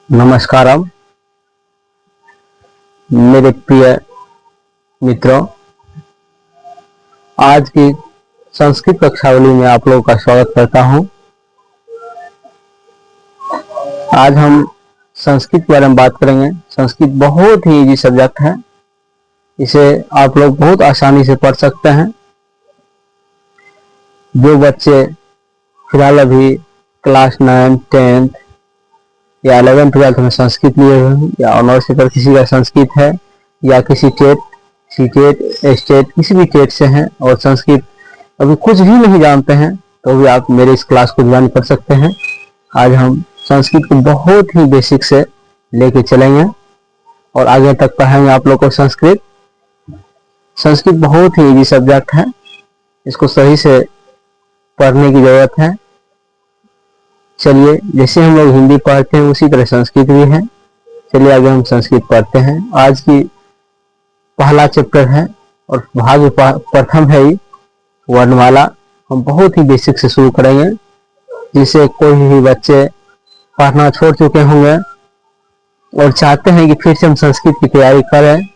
नमस्कारम मेरे प्रिय मित्रों। आज की संस्कृत कक्षावली में आप लोगों का स्वागत करता हूं। आज हम संस्कृत के बारे में बात करेंगे। संस्कृत बहुत ही इजी सब्जेक्ट है, इसे आप लोग बहुत आसानी से पढ़ सकते हैं। जो बच्चे फिलहाल अभी क्लास 9, 10 या 11th 12th में संस्कृत लिए हुए हैं, या ऑनर्स पेपर किसी का संस्कृत है, या किसी टेट, सीटेट, स्टेट किसी भी टेट से हैं और संस्कृत अभी कुछ भी नहीं जानते हैं, तो भी आप मेरे इस क्लास को ज्वाइन कर सकते हैं। आज हम संस्कृत को बहुत ही बेसिक से लेके चलेंगे और आगे तक पढ़ाएंगे आप लोग को संस्कृत। संस्कृत बहुत ही इजी सब्जेक्ट है, इसको सही से पढ़ने की जरूरत है। चलिए, जैसे हम लोग हिंदी पढ़ते हैं उसी तरह संस्कृत भी है। चलिए आगे हम संस्कृत पढ़ते हैं। आज की पहला चैप्टर है और भाग प्रथम है ही वर्णमाला। हम बहुत ही बेसिक से शुरू करेंगे, जिसे कोई भी बच्चे पढ़ना छोड़ चुके होंगे और चाहते हैं कि फिर से हम संस्कृत की तैयारी करें,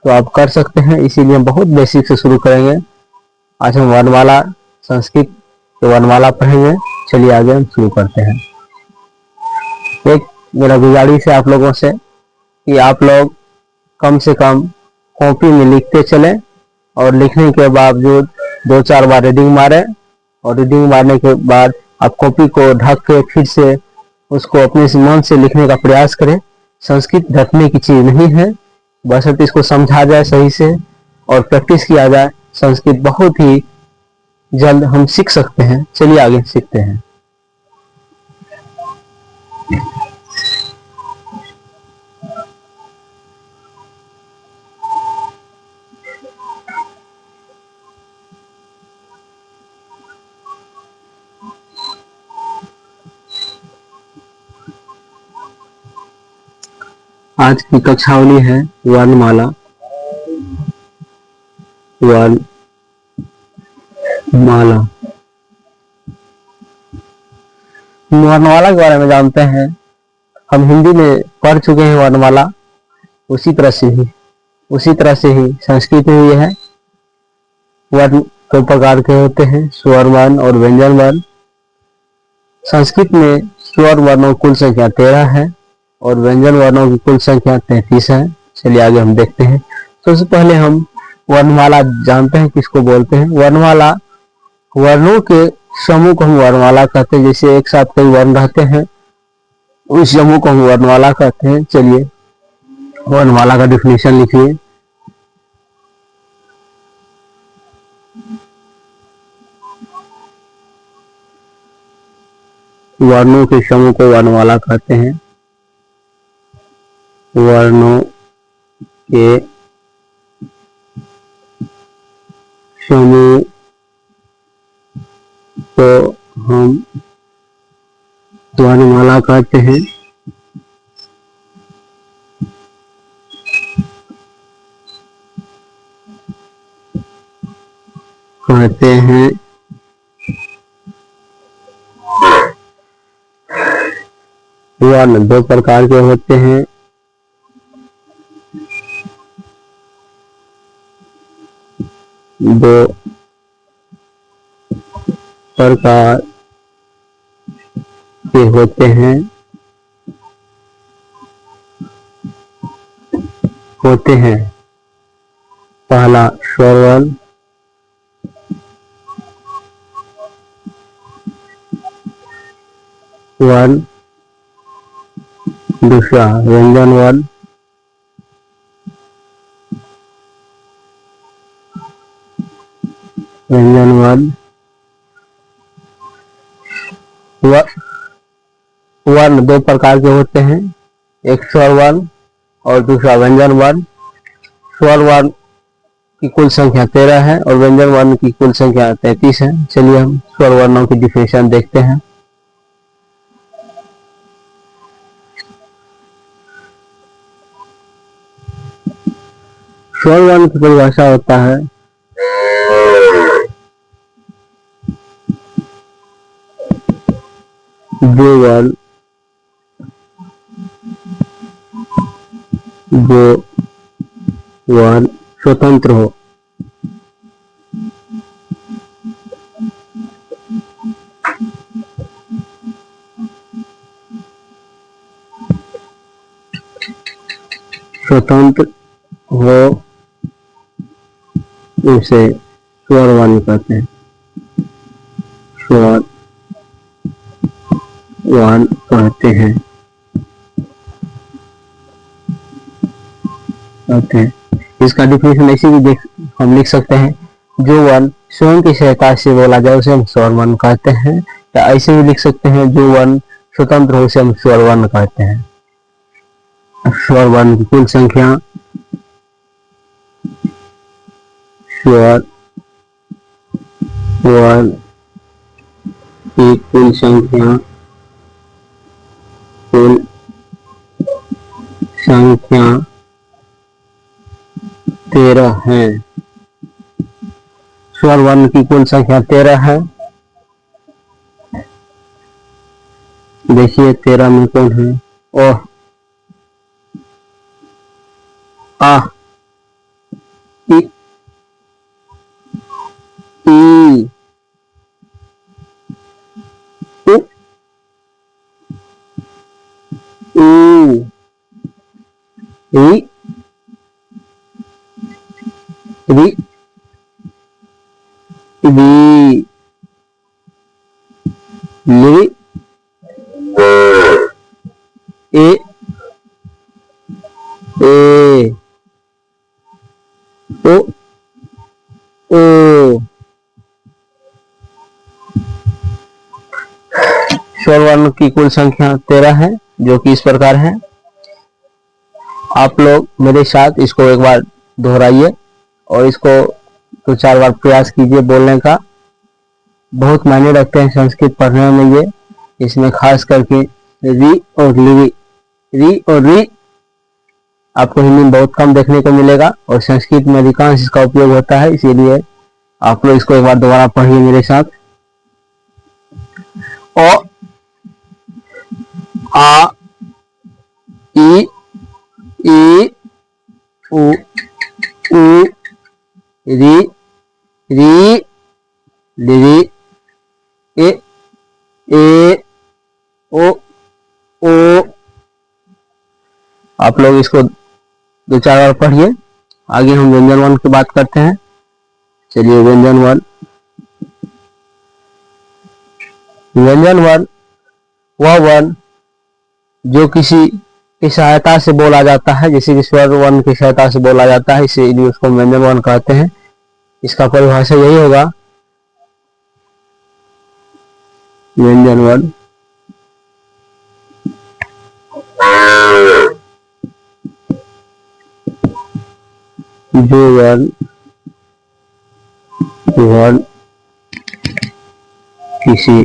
तो आप कर सकते हैं। इसीलिए हम बहुत बेसिक से शुरू करेंगे। आज हम वर्णमाला, संस्कृत की वर्णमाला पढ़ेंगे। चलिए आगे हम शुरू करते हैं। एक मेरा गुजारिश है आप लोगों से कि आप लोग कम से कम कॉपी में लिखते चले और लिखने के बावजूद 2-4 बार रीडिंग मारे, और रीडिंग मारने के बाद आप कॉपी को ढक के फिर से उसको अपने मन से लिखने का प्रयास करें। संस्कृत रटने की चीज नहीं है, बस इसको समझा जाए सही से और प्रैक्टिस किया जाए। संस्कृत बहुत ही जल्द हम सीख सकते हैं। चलिए आगे सीखते हैं। आज की कक्षावली है वर्णमाला। वर्णमाला वर्णमाला के बारे में जानते हैं। हम हिंदी में पढ़ चुके हैं वर्णमाला, उसी तरह से ही संस्कृत में भी है। वर्ण कई प्रकार के होते हैं, स्वर वर्ण और व्यंजन वर्ण। संस्कृत में स्वर वर्णों की कुल संख्या 13 है और व्यंजन वर्णों की कुल संख्या 33 है। चलिए आगे हम देखते हैं। सबसे पहले हम वर्णमाला जानते हैं किसको बोलते हैं। वर्णमाला वर्णों के समूह को हम वर्णमाला कहते हैं। जैसे एक साथ कई वर्ण रहते हैं, उस समूह को हम वर्णमाला कहते हैं। चलिए वर्णमाला का डिफिनेशन लिखिए। वर्णों के समूह को वर्णमाला कहते हैं। वर्णों के समूह को हम वर्णमाला कहते हैं। वर्ण दो प्रकार के होते हैं। दो प्रकार के होते हैं। पहला स्वर वर्ण, दूसरा व्यंजन वर्ण। वर्ण दो प्रकार के होते हैं, एक स्वर वर्ण और दूसरा व्यंजन वर्ण। स्वर वर्ण की कुल संख्या 13 है और व्यंजन वर्ण की कुल संख्या 33 है। चलिए हम स्वर वर्णों की डिफिनेशन देखते हैं। स्वर वर्ण की परिभाषा होता है जो वर्ण जो वर्ण स्वतंत्र हो। स्वतंत्र हो उसे स्वर वर्ण कहते हैं। स्वर वर्ण कहते हैं। इसका डिफिनेशन ऐसे भी हम लिख सकते हैं, जो वर्ण स्वयं की सहायता से बोला जाए उसे हम स्वर वर्ण कहते हैं, या ऐसे भी लिख सकते हैं, जो वर्ण स्वतंत्र हो उसे हम स्वर वर्ण कहते हैं। स्वर वर्ण की कुल संख्या, स्वर वर्ण की कुल संख्या, कुल संख्या 13 है। स्वर वर्ण की कुल संख्या 13 है। देखिए 13 में कौन है? ओ, आ, इ, ई, उ, ऊ, री, री, री, ली, ए, ए, ओ, ओ। स्वर वर्ण की कुल संख्या 13 है, जो कि इस प्रकार है। आप लोग मेरे साथ इसको एक बार दोहराइए और इसको 2-4 बार प्रयास कीजिए बोलने का। बहुत मायने रखते हैं संस्कृत पढ़ने में ये। इसमें खास करके री और ली, री और री आपको हिंदी में बहुत कम देखने को मिलेगा और संस्कृत में अधिकांश इसका उपयोग होता है। इसीलिए आप लोग इसको एक बार दोबारा पढ़िए मेरे साथ। ओ, आ, ई, ई, उ, ऊ, री, री, ली, ए, ए, ओ, ओ। आप लोग इसको 2-4 बार पढ़िए। आगे हम व्यंजन वर्ण की बात करते हैं। चलिए व्यंजन वर्ण। व्यंजन वर्ण वह वर्ण जो किसी की सहायता से बोला जाता है, जैसे कि स्वर वर्ण की सहायता से बोला जाता है, इसीलिए उसको व्यंजन वर्ण कहते हैं। इसका परिभाषा यही होगा, व्यंजन वर्ण जो वर्ण किसी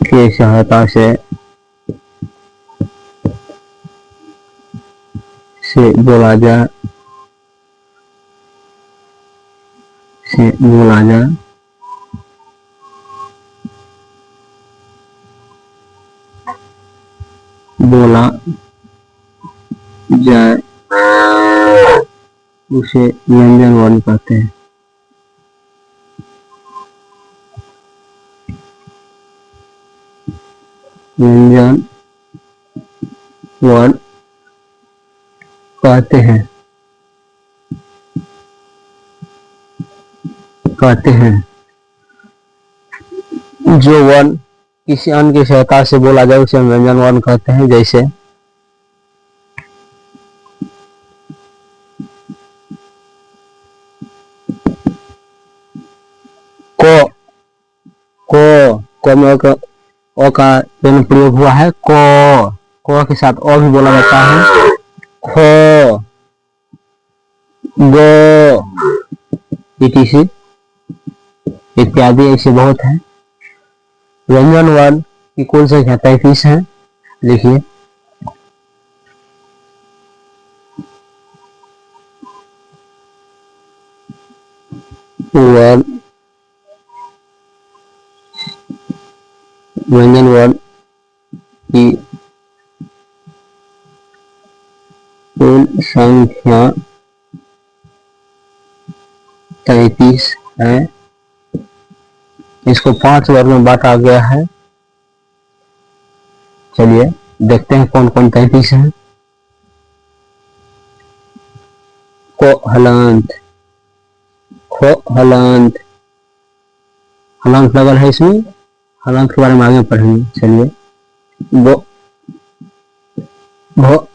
की सहायता से बोला जाए, बोला जाए, उसे व्यंजन वर्ण कहते हैं। व्यंजन वर्ण कहते हैं जो वर्ण किसी अन्य की सहायता से बोला जाए उसे हम व्यंजन वर्ण कहते हैं। जैसे को में ओ का दोनों प्रयोग हुआ है। को के साथ ओ भी बोला जाता है। खो, गो, etc इत्यादि ऐसे बहुत है। व्यंजन वर्ण की कुल संख्या 33 है। लिखिए व्यंजन वर्ण की संख्या 33 है। इसको 5 वर्ग में बांटा गया है। चलिए देखते हैं कौन कौन 33 है। को हलंत हलंत लगल है इसमें। हलंत के बारे में आगे पढ़ेंगे। चलिए गो घो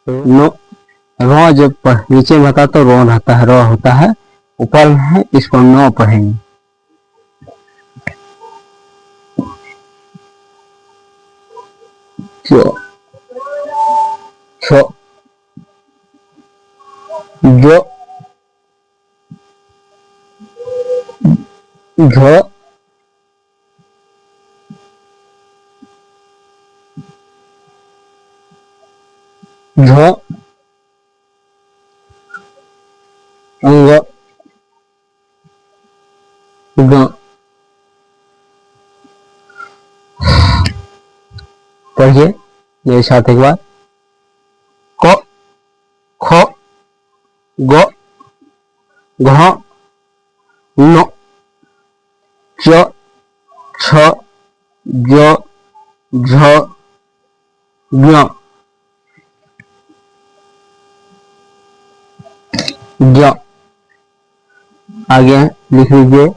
नो रो जब नीचे में होता तो रो रहता है, रो होता है। ऊपर में है, इसको नो पढ़ेंगे। जो जो जो झ अंग ग। पढ़िए मेरे साथ एक बार। क ख ग घ न च छ ज झ ज्ञ ज्ञ। आगे लिख लीजिए।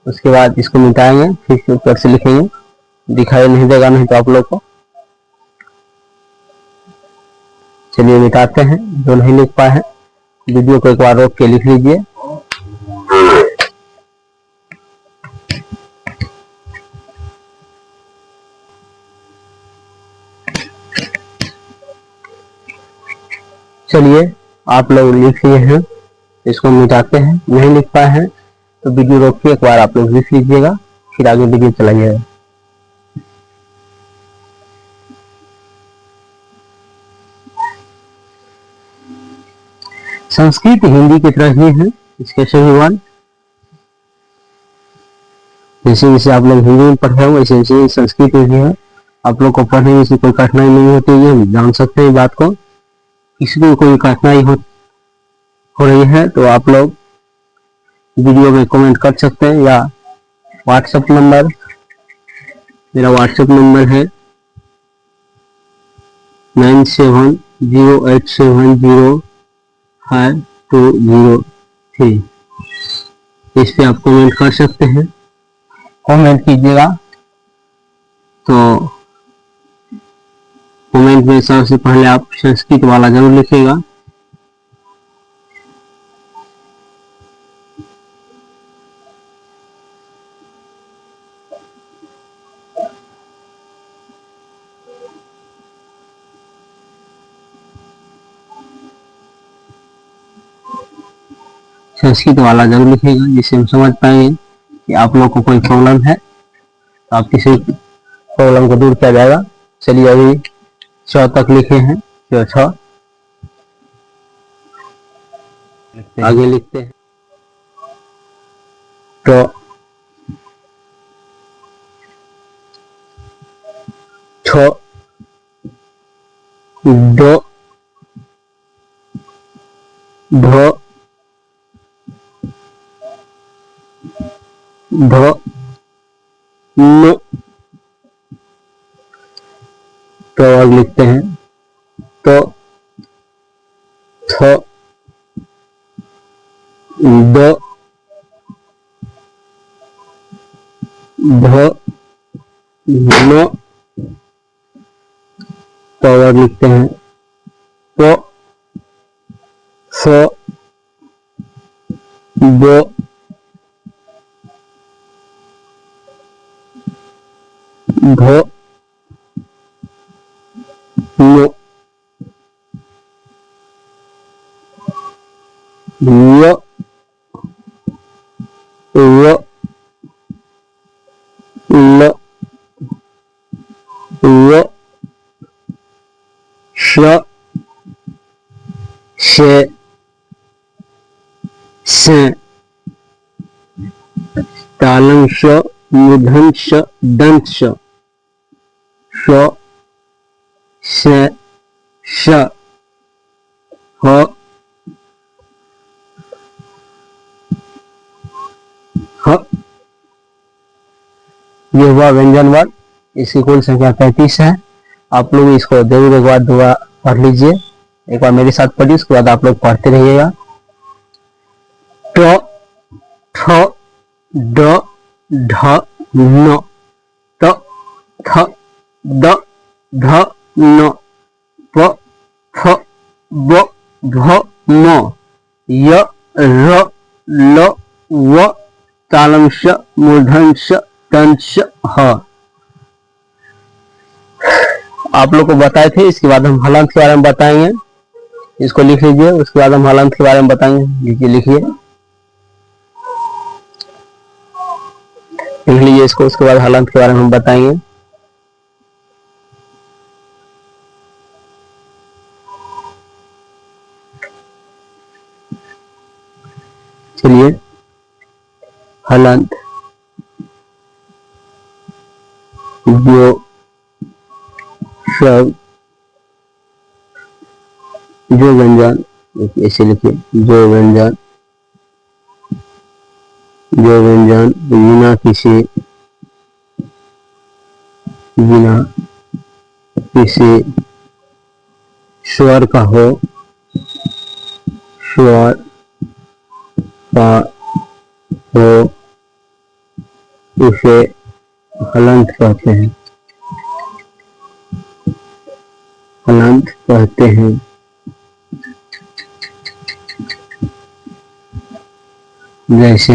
उसके बाद इसको मिटाएंगे, फिर ऊपर से लिखेंगे। दिखाई नहीं देगा नहीं तो आप लोग को। चलिए मिटाते हैं जो नहीं लिख पाए हैं। वीडियो को एक बार रोक के लिख लीजिए। चलिए आप लोग लिख लिए हैं, इसको मिटाते हैं। नहीं लिख पाए हैं तो वीडियो रोक के एक बार आप लोग लिख लीजिएगा, फिर आगे वीडियो चलाइएगा। संस्कृत हिंदी की तरह ही है, इसके सभी वर्ण जैसे जैसे आप लोग हिंदी में पढ़े हो वैसे वैसे संस्कृत में भी है। आप लोग को पढ़ने में कोई कठिनाई नहीं होती है, हम जान सकते हैं बात को। किसी को कोई कठिनाई हो रही है तो आप लोग वीडियो में कमेंट कर सकते हैं, या व्हाट्सएप नंबर, मेरा व्हाट्सएप नंबर है 9708705203। इस पे आप कमेंट कर सकते हैं। कमेंट कीजिएगा तो कमेंट में सबसे पहले आप संस्कृत वाला जरूर लिखिएगा। संस्कृत वाला जरूर लिखिएगा, जिससे हम समझ पाएंगे कि आप लोग को कोई प्रॉब्लम है तो आप किसी प्रॉब्लम को दूर किया जाएगा। चलिए अभी 6 तक लिखे हैं, जो 6 आगे लिखते हैं। तो छ दो ढ ढ न। तो अब लिखते हैं तो थ द ध न। तो अब लिखते हैं तो स द ध न य य ल य श शे से तालंश मूर्धन श दंत श श श ह ह। ये हुआ व्यंजन वर्ग। इसकी कुल संख्या 35 है। आप लोग इसको जरूर एक बार दोबारा पढ़ लीजिए। एक बार मेरे साथ पढ़िए, उसके बाद आप लोग पढ़ते रहिएगा। ट ठ ड ढ न त थ द ध न प फ ब भ म य र ल व तालम श मूर्धन श दंत श ह। आप लोग को बताए थे। इसके बाद हम हलंत के बारे में बताएंगे। इसको लिख लीजिए, उसके बाद हम हलंत के बारे में बताएंगे। लिखिए लिख लीजिए इसको, उसके बाद हलंत के बारे में हम बताएंगे। चलिए, हलंत जो शब्द जो व्यंजन, ऐसे लिखिए, जो व्यंजन बिना किसी स्वर का हो, स्वर का हो, उसे हलंत कहते हैं। हलंत कहते हैं। जैसे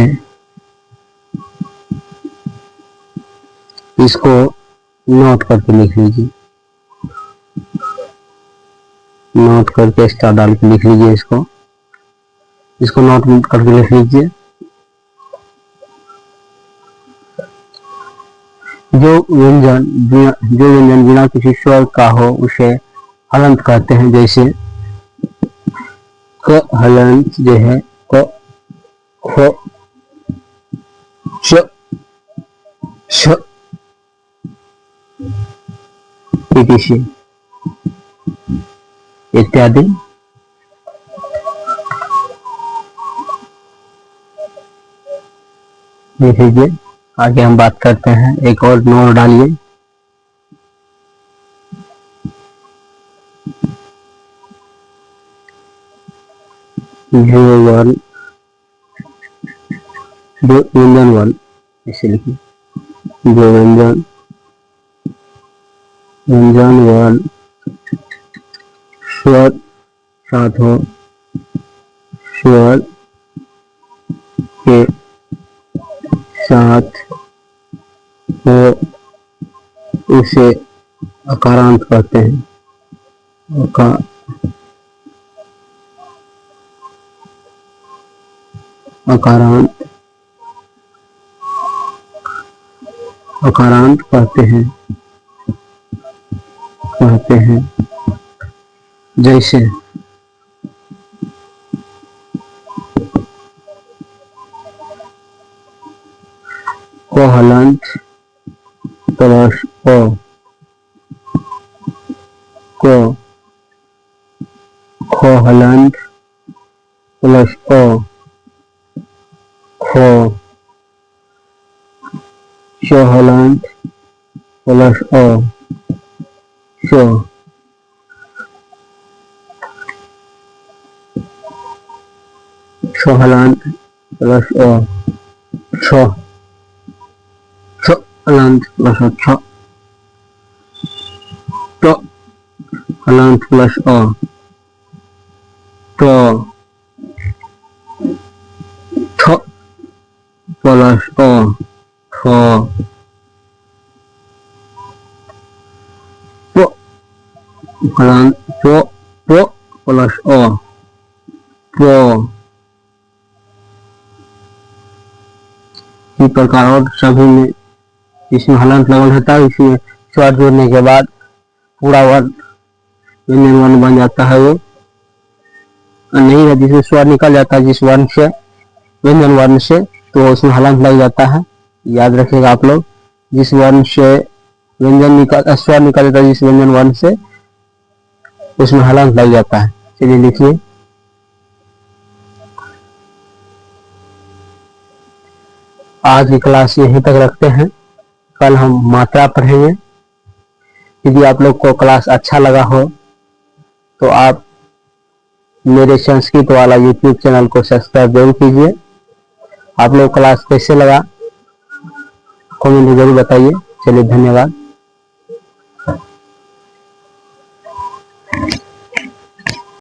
इसको नोट करके लिख लीजिए, नोट करके स्टार डाल के लिख लीजिए। इसको नोट करके लिख लीजिए। जो व्यंजन बिना किसी स्वर का हो, उसे हलंत कहते हैं। जैसे क हलंत जो है क, ख, च, छ, इत्यादि। लिख लीजिए। आगे हम बात करते हैं। एक और नोट डालिए। जो वर्ण, जो व्यंजन वर्ण, इसे लिखिए। जो व्यंजन वर्ण स्वर साथ हो, स्वर के साथ हो, उसे अकारांत कहते हैं। अकारांत कहते हैं। जैसे क हलंत प्लस अ, क, ख हलंत प्लस अ, ख, च हलंत प्लस अ, च, छ हलंत प्लस अ, छ, छ हलंत प्लस छ, ट हलंत प्लस अ, ट, ठ प्लस अ, ठ, प हलंत प प्लस अ, प। इस प्रकार और सभी में इसमें हलंत लगल रहता है। इसमें स्वर जोड़ने के बाद पूरा वर्ण व्यंजन वर्ण बन जाता है। वो नहीं है जिसमें स्वर निकल जाता है, जिस वर्ण से, व्यंजन वर्ण से, तो उसमें हलंत लग जाता है। याद रखिएगा आप लोग। जिस वर्ण से व्यंजन स्वर निकल जाता है, जिस व्यंजन वर्ण से, उसमें हलंत लग जाता है। चलिए लिखिए। आज की क्लास यहीं तक रखते हैं, कल हम मात्रा पढ़ेंगे। यदि आप लोग को क्लास अच्छा लगा हो तो आप मेरे संस्कृत वाला यूट्यूब चैनल को सब्सक्राइब जरूर कीजिए। आप लोग क्लास कैसे लगा कमेंट में जरूर बताइए। चलिए धन्यवाद।